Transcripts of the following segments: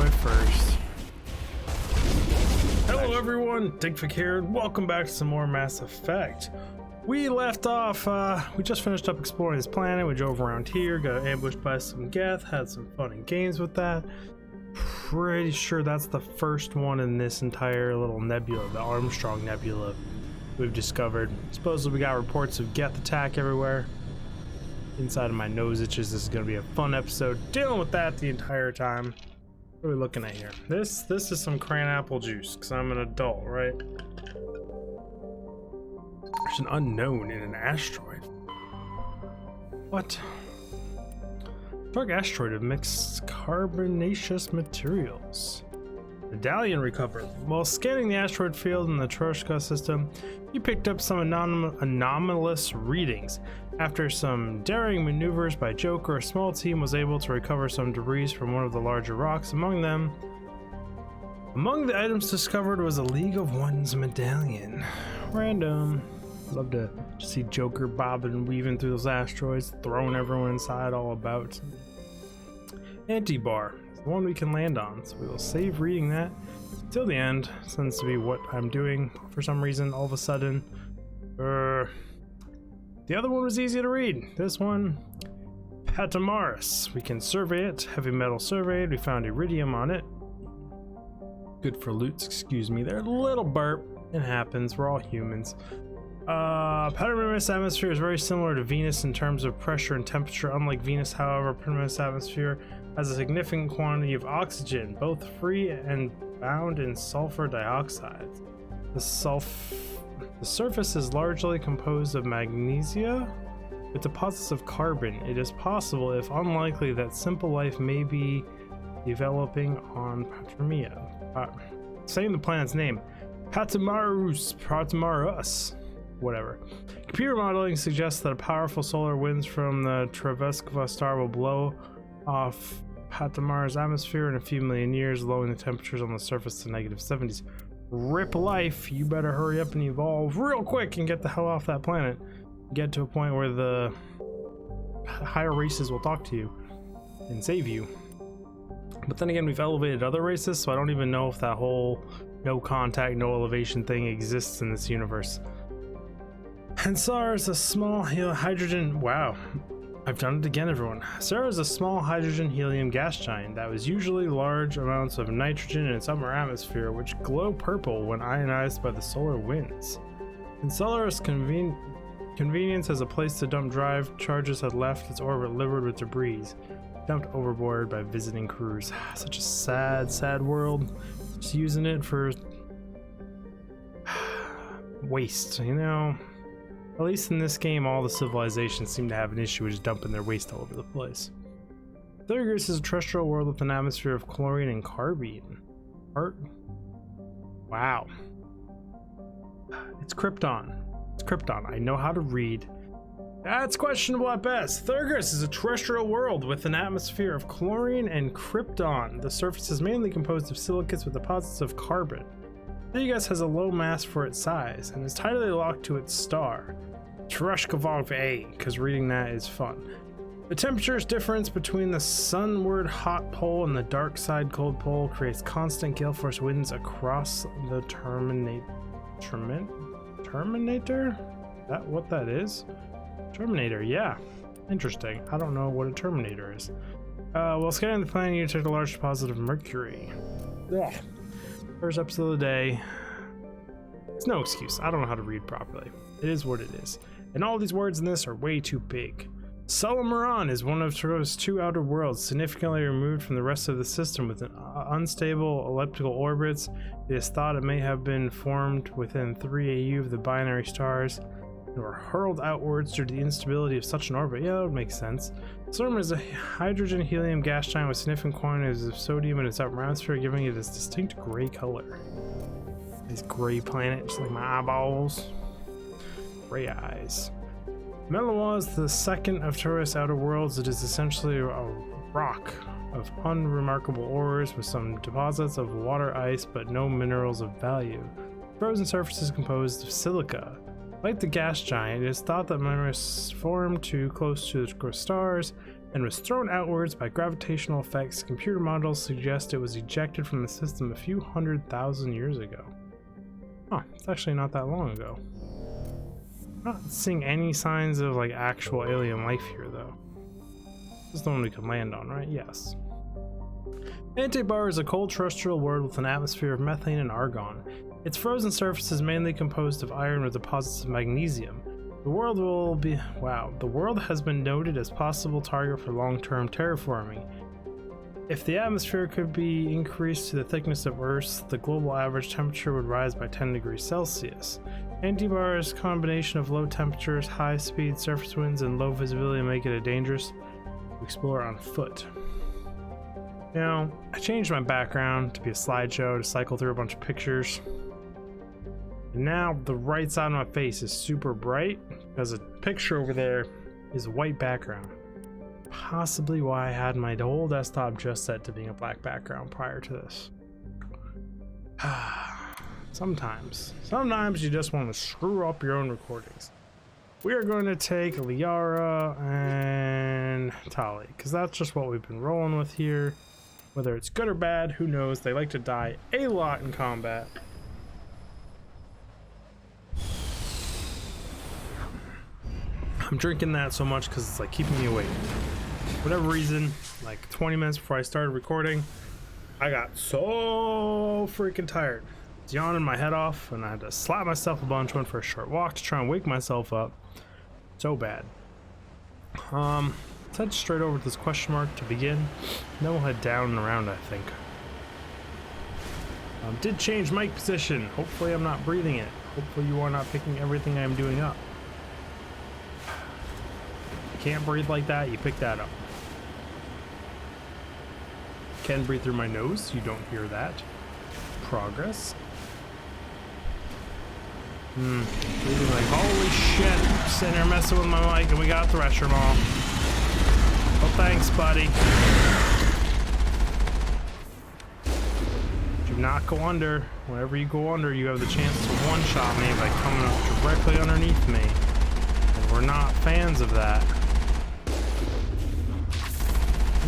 asteroid first. Hello everyone, Digfik here, and welcome back to some more Mass Effect. We left off, we just finished up exploring this planet. We drove around here, got ambushed by some Geth, had some fun and games with that. Pretty sure that's the first one in this entire little nebula, the Armstrong Nebula we've discovered. Supposedly we got reports of Geth attack everywhere. Inside of my nose itches. This is going to be a fun episode, dealing with that the entire time. What are we looking at here? This is some cran apple juice, because I'm an adult, right? There's an unknown in an asteroid. What? Dark asteroid of mixed carbonaceous materials. Medallion recovered. While scanning the asteroid field in the Troshka system, you picked up some anomalous readings. After some daring maneuvers by Joker, a small team was able to recover some debris from one of the larger rocks. Among the items discovered was a League of One's medallion. Random. Love to see Joker bobbing and weaving through those asteroids, throwing everyone inside all about. Anti-bar is the one we can land on, so we will save reading that till the end. Seems to be what I'm doing for some reason all of a sudden. The other one was easy to read. This one, Patamaris. We can survey it. Heavy metal surveyed. We found iridium on it. Good for loot, excuse me. There, a little burp. It happens. We're all humans. Patamaris atmosphere is very similar to Venus in terms of pressure and temperature. Unlike Venus, however, Patamaris atmosphere has a significant quantity of oxygen, both free and bound in sulfur dioxide. The surface is largely composed of magnesia with deposits of carbon. It is possible, if unlikely, that simple life may be developing on Patramia. Saying the planet's name, Patamaris, whatever. Computer modeling suggests that a powerful solar winds from the Treveskva star will blow off Patamaris' atmosphere in a few million years, lowering the temperatures on the surface to -70s. Rip life, you better hurry up and evolve real quick and get the hell off that planet. Get to a point where the higher races will talk to you and save you. But then again, we've elevated other races, so I don't even know if that whole no contact, no elevation thing exists in this universe. Hansar is a small hydrogen. Wow, I've done it again, everyone. Saren is a small hydrogen helium gas giant that was usually large amounts of nitrogen in its upper atmosphere, which glow purple when ionized by the solar winds. Enceladus convenience as a place to dump drive charges had left its orbit littered with debris, dumped overboard by visiting crews. Such a sad world. Just using it for waste, you know. At least in this game, all the civilizations seem to have an issue with just dumping their waste all over the place. Traitorous is a terrestrial world with an atmosphere of chlorine and carbine. Wow. It's Krypton. It's Krypton. I know how to read. That's questionable at best. Traitorous is a terrestrial world with an atmosphere of chlorine and krypton. The surface is mainly composed of silicates with deposits of carbon. Traitorous has a low mass for its size and is tightly locked to its star, Troshka A, because reading that is fun. The temperature's difference between the sunward hot pole and the dark side cold pole creates constant gale force winds across the Terminator? Is that what that is? Terminator, yeah. Interesting. I don't know what a Terminator is. While scanning the planet, you detect a large deposit of mercury. Ugh. First episode of the day. It's no excuse. I don't know how to read properly. It is what it is. And all these words in this are way too big. Solamaran is one of Tro's two outer worlds, significantly removed from the rest of the system with an unstable elliptical orbits. It is thought it may have been formed within 3 AU of the binary stars and were hurled outwards due to the instability of such an orbit. Yeah, that would make sense. Saren is a hydrogen helium gas giant with significant quantities of sodium in its upper atmosphere, giving it its distinct gray color. This gray planet, just like my eyeballs. Gray eyes. Meloa is the second of Taurus' outer worlds. It is essentially a rock of unremarkable ores with some deposits of water ice but no minerals of value. Frozen surface is composed of silica. Like the gas giant, it is thought that Meuitm formed too close to the stars and was thrown outwards by gravitational effects. Computer models suggest it was ejected from the system a few 100,000 years ago. Huh, it's actually not that long ago. I'm not seeing any signs of like actual alien life here though. This is the one we can land on, right? Yes. Antibar is a cold terrestrial world with an atmosphere of methane and argon. Its frozen surface is mainly composed of iron with deposits of magnesium. The world has been noted as possible target for long-term terraforming. If the atmosphere could be increased to the thickness of Earth's, the global average temperature would rise by 10 degrees Celsius. Antibar's combination of low temperatures, high-speed surface winds, and low visibility make it a dangerous to explore on foot. You know, I changed my background to be a slideshow to cycle through a bunch of pictures. And now the right side of my face is super bright because a picture over there is a white background. Possibly why I had my whole desktop just set to being a black background prior to this. Sometimes you just want to screw up your own recordings. We are going to take Liara and Tali because that's just what we've been rolling with here. Whether it's good or bad, who knows? They like to die a lot in combat. I'm drinking that so much because it's like keeping me awake. For whatever reason, like 20 minutes before I started recording, I got so freaking tired. I was yawning my head off and I had to slap myself a bunch, went for a short walk to try and wake myself up. So bad. Let's head straight over to this question mark to begin. Then we'll head down and around, I think. Did change mic position. Hopefully I'm not breathing it. Hopefully you are not picking everything I'm doing up. Can't breathe like that, you pick that up. Can breathe through my nose, you don't hear that. Progress. Breathing like, holy shit, sitting here messing with my mic and we got Thresher Maul. Well, thanks, buddy. Do not go under. Whenever you go under, you have the chance to one-shot me by coming up directly underneath me. And we're not fans of that.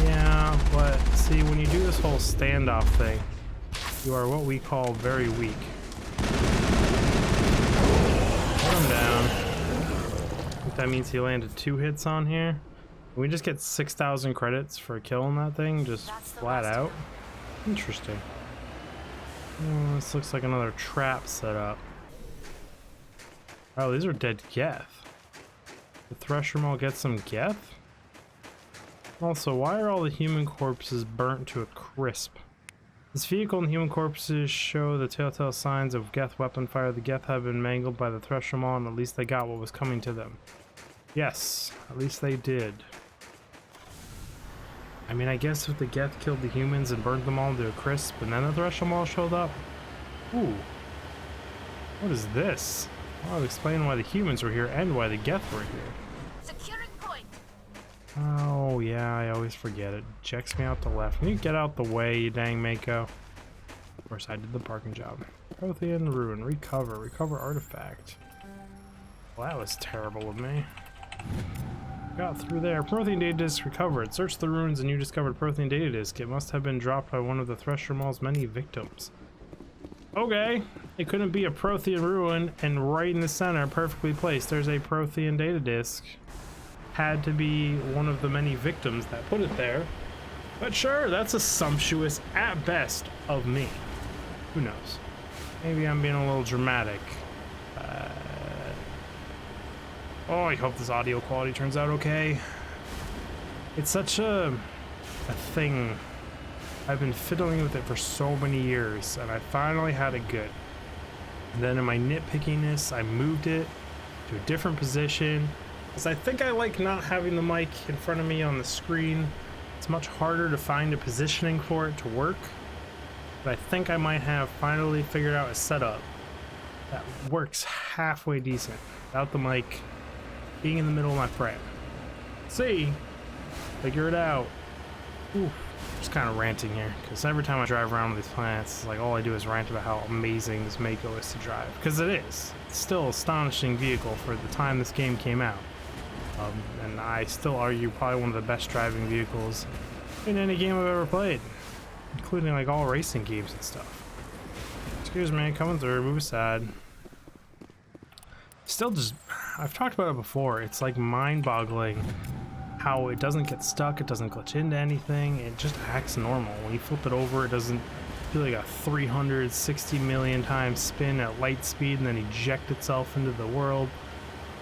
Yeah, but see, when you do this whole standoff thing, you are what we call very weak. Put him down. I think that means he landed 2 hits on here. Can we just get 6,000 credits for killing that thing, just flat out? Interesting. Oh, this looks like another trap set up. Oh, these are dead Geth. The Thresher Maul get some Geth? Also, why are all the human corpses burnt to a crisp? This vehicle and human corpses show the telltale signs of Geth weapon fire. The Geth have been mangled by the Thresher Maul, and at least they got what was coming to them. Yes, at least they did. I mean, I guess if the Geth killed the humans and burnt them all to a crisp, and then the Thresher Maul showed up? Ooh. What is this? Well, I'll explain why the humans were here and why the Geth were here. Securing point. Oh, yeah, I always forget it. Checks me out the left. Can you get out the way, you dang Mako? Of course, I did the parking job. Prothean Ruin. Recover. Recover artifact. Well, that was terrible of me. Got through there. Prothean data disk recovered. Search the ruins and you discovered Prothean data disk. It must have been dropped by one of the Thresher Maul's many victims. Okay. It couldn't be a Prothean ruin, and right in the center, perfectly placed, there's a Prothean data disk. Had to be one of the many victims that put it there. But sure, that's assumptuous at best of me. Who knows? Maybe I'm being a little dramatic. Oh, I hope this audio quality turns out okay. It's such a thing. I've been fiddling with it for so many years, and I finally had it good. And then in my nitpickiness, I moved it to a different position, because I think I like not having the mic in front of me on the screen. It's much harder to find a positioning for it to work. But I think I might have finally figured out a setup that works halfway decent without the mic being in the middle of my frame. See? Figure it out. Ooh, Just kind of ranting here, because every time I drive around with these planets, it's like all I do is rant about how amazing this Mako is to drive. Because it is. It's still an astonishing vehicle for the time this game came out. And I still argue probably one of the best driving vehicles in any game I've ever played. Including like all racing games and stuff. Excuse me, coming through, move aside. Still just, I've talked about it before, it's like mind-boggling how it doesn't get stuck, it doesn't glitch into anything, it just acts normal. When you flip it over, it doesn't feel like a 360 million times spin at light speed and then eject itself into the world,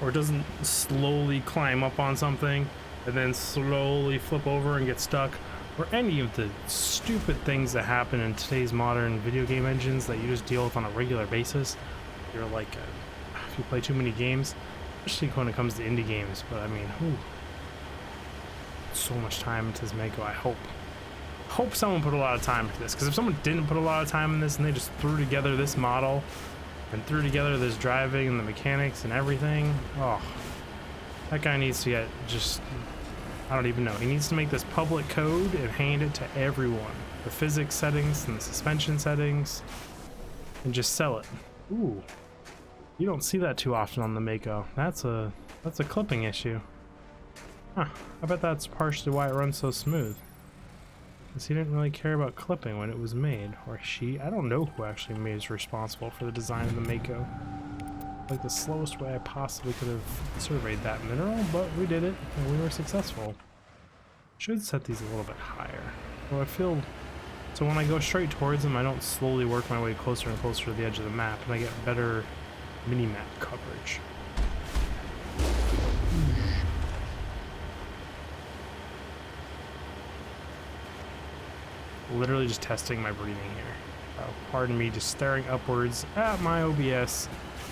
or it doesn't slowly climb up on something and then slowly flip over and get stuck, or any of the stupid things that happen in today's modern video game engines that you just deal with on a regular basis. You're like, if you play too many games, especially when it comes to indie games, but I mean, so much time into this Mako. I hope someone put a lot of time into this, because if someone didn't put a lot of time in this and they just threw together this model and threw together this driving and the mechanics and everything, oh, that guy needs to get just, I don't even know, he needs to make this public code and hand it to everyone, the physics settings and the suspension settings, and just sell it. Ooh, you don't see that too often on the Mako. That's a clipping issue. Huh, I bet that's partially why it runs so smooth. Because he didn't really care about clipping when it was made. Or she, I don't know who actually is responsible for the design of the Mako. Like the slowest way I possibly could have surveyed that mineral, but we did it, and we were successful. Should set these a little bit higher. So I feel, so when I go straight towards them, I don't slowly work my way closer and closer to the edge of the map, and I get better mini-map coverage. Literally just testing my breathing here. Pardon me, just staring upwards at my OBS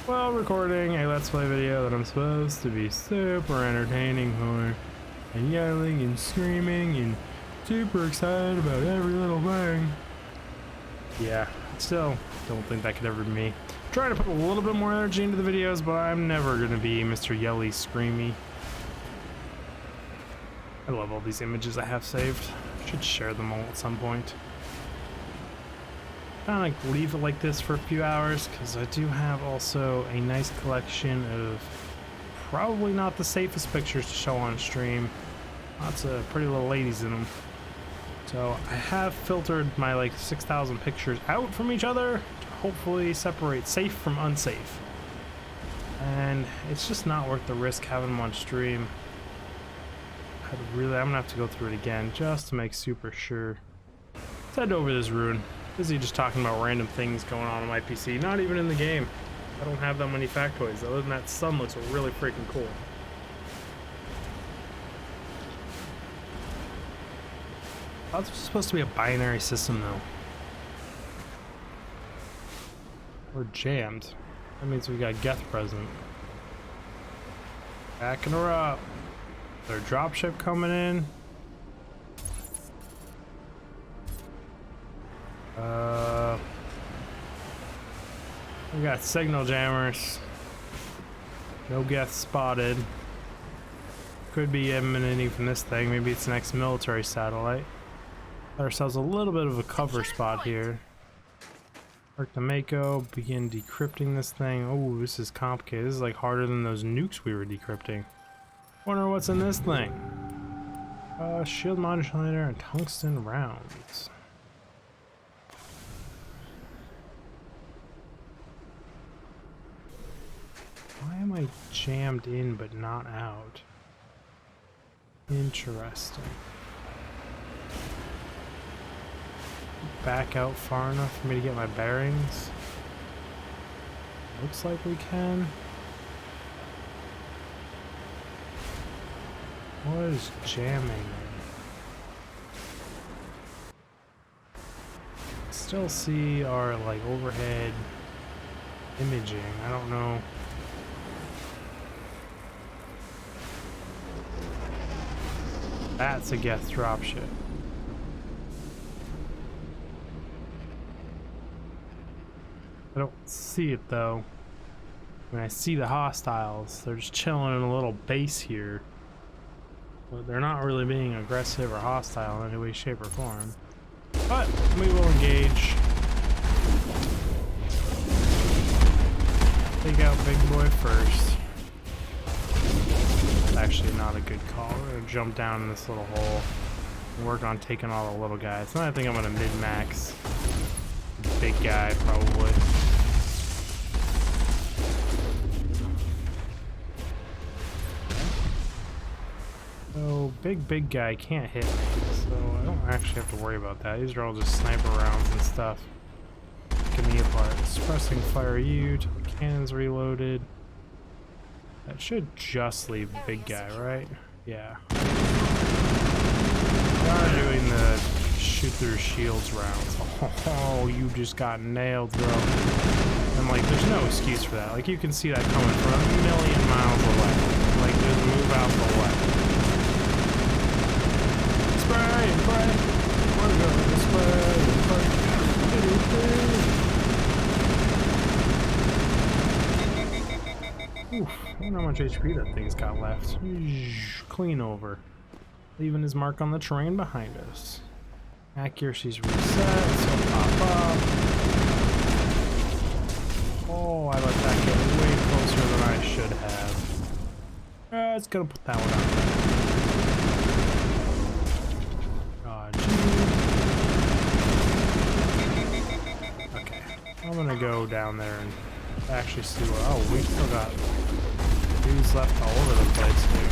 while recording a Let's Play video that I'm supposed to be super entertaining for, and yelling and screaming and super excited about every little thing. Yeah, still don't think that could ever be me. Try to put a little bit more energy into the videos, but I'm never gonna be Mr. Yelly Screamy. I love all these images I have saved. Should share them all at some point. Kind of leave it like this for a few hours, because I do have also a nice collection of probably not the safest pictures to show on stream. Lots of pretty little ladies in them. So I have filtered my like 6,000 pictures out from each other to hopefully separate safe from unsafe. And it's just not worth the risk having them on stream. I'm gonna have to go through it again just to make super sure. Let's head over this ruin. Busy just talking about random things going on my PC, not even in the game. I don't have that many factoids. Other than that, sun looks really freaking cool. I thought this was supposed to be a binary system though. We're jammed. That means we got Geth present. Backing her up. Their dropship coming in. We got signal jammers. No Geth spotted. Could be imminent from this thing. Maybe it's the next military satellite. Got ourselves a little bit of a cover spot here. Work the Mako. Begin decrypting this thing. Oh, this is complicated. This is like harder than those nukes we were decrypting. Wonder what's in this thing. Shield modulator and tungsten rounds. Why am I jammed in but not out? Interesting. Back out far enough for me to get my bearings? Looks like we can. What is jamming? Still see our like overhead imaging. I don't know. That's a Geth dropship. I don't see it though. When I see the hostiles, they're just chilling in a little base here. But they're not really being aggressive or hostile in any way, shape, or form. But we will engage. Take out big boy first. That's actually not a good call. We're gonna jump down in this little hole and work on taking all the little guys. Then I think I'm gonna min-max big guy probably. So big guy can't hit me, so I don't actually have to worry about that. These are all just sniper rounds and stuff. Picking me apart. Suppressing fire you till the cannon's reloaded. That should just leave big guy, right? Yeah. Are doing the shoot through shields rounds. Oh, you just got nailed, bro. And like, there's no excuse for that. Like, you can see that coming from a million miles away. Like, just move out the way. Spray and pray. We're gonna spray and pray. Oof, I wonder how much HP that thing's got left. Clean over. Leaving his mark on the terrain behind us. Accuracy's reset, so pop up. Oh, I let that get way closer than I should have. It's gonna put that one out. Okay, I'm gonna go down there and actually see what. Oh, we still got dudes left all over the place here.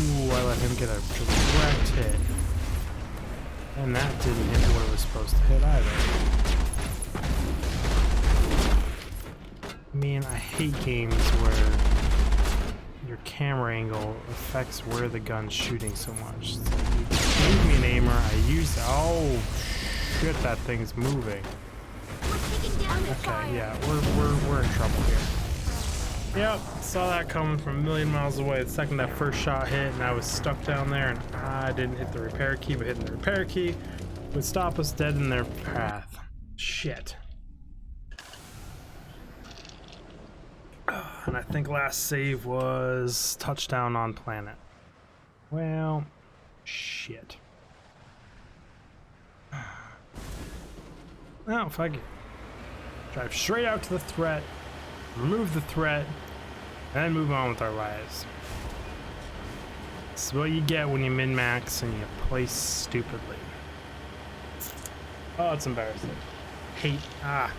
Ooh, I let him get a direct hit. And that didn't hit what it was supposed to hit either. I mean, I hate games where your camera angle affects where the gun's shooting so much. It's like you gave me an aimer, I used it. Oh shit, that thing's moving. Okay, yeah, we're in trouble here. Yep, saw that coming from a million miles away. The second that first shot hit and I was stuck down there and I didn't hit the repair key, but hitting the repair key would stop us dead in their path. Shit. And I think last save was touchdown on planet. Well, shit. Well, fuck it. Drive straight out to the threat, remove the threat, and then move on with our lives. This is what you get when you min-max and you play stupidly. Oh, it's embarrassing. I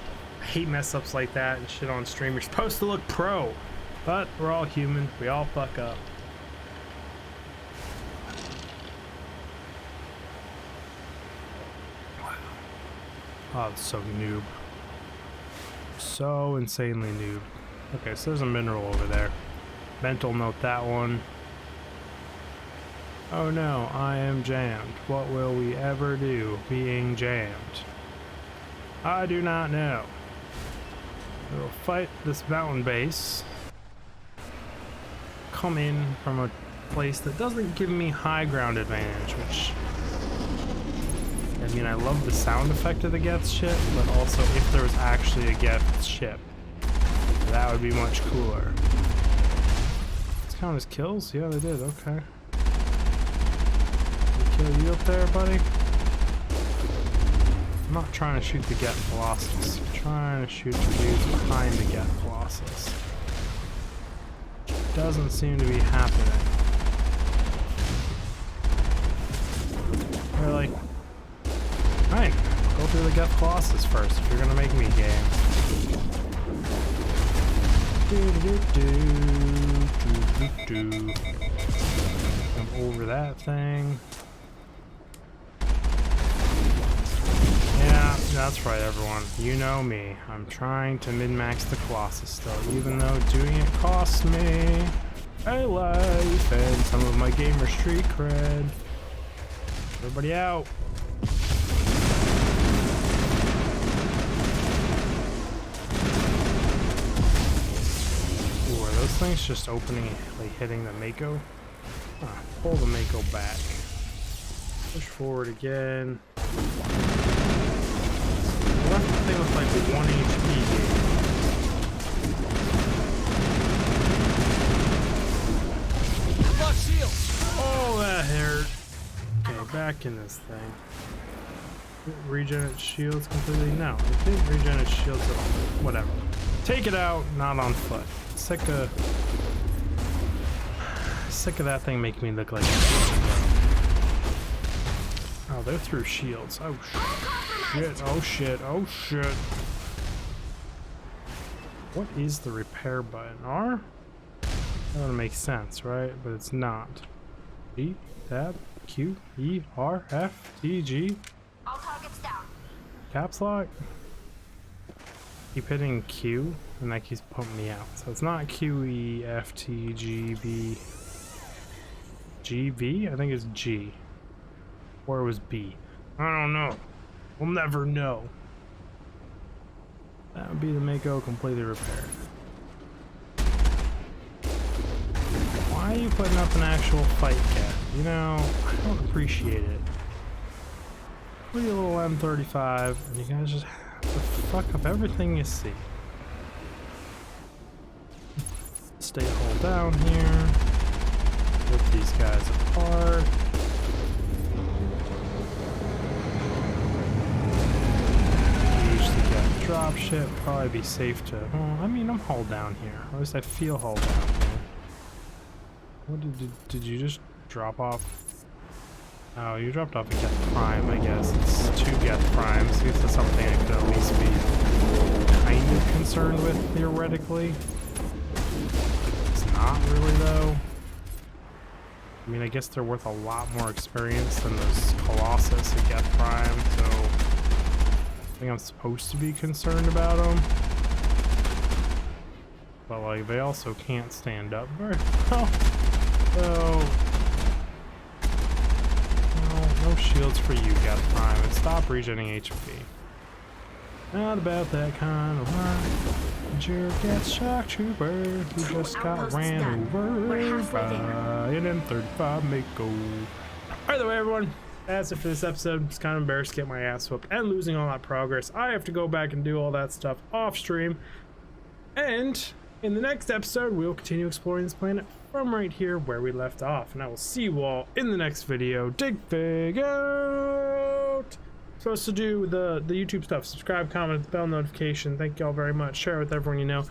hate mess-ups like that and shit on stream. You're supposed to look pro, but we're all human. We all fuck up. Oh, it's so noob. So insanely noob. Okay, so there's a mineral over there. Mental note that one. Oh no, I am jammed. What will we ever do being jammed? I do not know. We'll fight this mountain base. Come in from a place that doesn't give me high ground advantage, which... I mean, I love the sound effect of the Geth ship, but also if there was actually a Geth ship, that would be much cooler. Let's count as kills? Yeah, they did, okay. They kill you up there, buddy? I'm not trying to shoot the Geth Colossus. I'm trying to shoot the dudes behind the Geth Colossus. Doesn't seem to be happening. They're like, fine, go through the Geth Colossus first if you're gonna make me game. Jump over that thing. Yeah, that's right, everyone. You know me. I'm trying to min-max the Colossus still, even though doing it costs me a life and some of my gamer street cred. Everybody out. Ooh, are those things just opening, like hitting the Mako? Pull the Mako back. Push forward again. I left the thing with like the 1 HP game. Oh, that hurt. Okay, back in this thing. Regen its shields completely? No, it didn't regen its shields at all. Whatever. Take it out, not on foot. Sick of that thing making me look like a... Oh, they're through shields. Oh shit, oh shit, oh shit. What is the repair button? R? That would make sense, right? But it's not. E, tab, Q, E, R, F, T, G. All targets down. Caps lock. Keep hitting Q, and that keeps pumping me out. So it's not Q, E, F, T, G, B. G, V? I think it's G. Or it was B. I don't know. We'll never know. That would be the Mako completely repaired. Why are you putting up an actual fight cat? You know, I don't appreciate it. Pretty little M35, and you guys just have to fuck up everything you see. Stay hold down here. Rip these guys apart. Drop ship, probably be safe to. Well, I mean, I'm hull down here. At least I feel hull down here. What did you just drop off? Oh, you dropped off a Geth Prime, I guess. It's 2 Geth Primes. I guess that's something I could at least be kind of concerned with, theoretically. It's not really, though. I mean, I guess they're worth a lot more experience than those Colossus and Geth Prime, so I think I'm supposed to be concerned about them, but like they also can't stand up very well. So no shields for you, Geth Prime, and stop regenerating HP. Not about that kind of work. Jerk gets shock trooper who just got ran over by an M35 Mako. Either way, everyone. That's it for this episode. It's kind of embarrassed to get my ass whooped and losing all that progress. I have to go back and do all that stuff off stream. And in the next episode, we'll continue exploring this planet from right here where we left off. And I will see you all in the next video. Dig Fig out! Supposed to do the YouTube stuff. Subscribe, comment, bell notification. Thank you all very much. Share it with everyone you know.